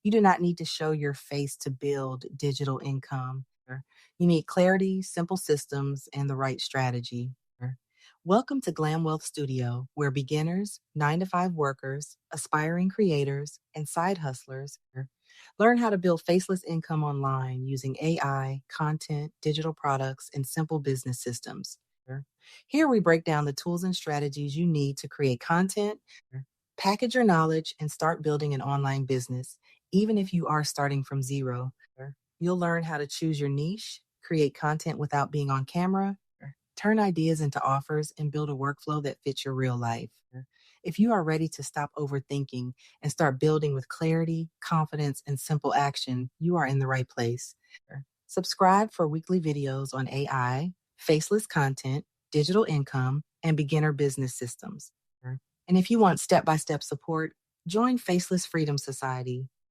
You do not need to show your face to build digital income. You need clarity, simple systems, and the right strategy. Welcome to Glam Wealth Studio, where beginners, 9 to 5 workers, aspiring creators, and side hustlers learn how to build faceless income online using AI, content, digital products, and simple business systems. Here we break down the tools and strategies you need to create content, package your knowledge, and start building an online business, even if you are starting from zero. You'll learn how to choose your niche, create content without being on camera, turn ideas into offers, and build a workflow that fits your real life. If you are ready to stop overthinking and start building with clarity, confidence, and simple action, you are in the right place. Subscribe for weekly videos on AI, faceless content, digital income, and beginner business systems. And if you want step by step support, join Faceless Freedom Society,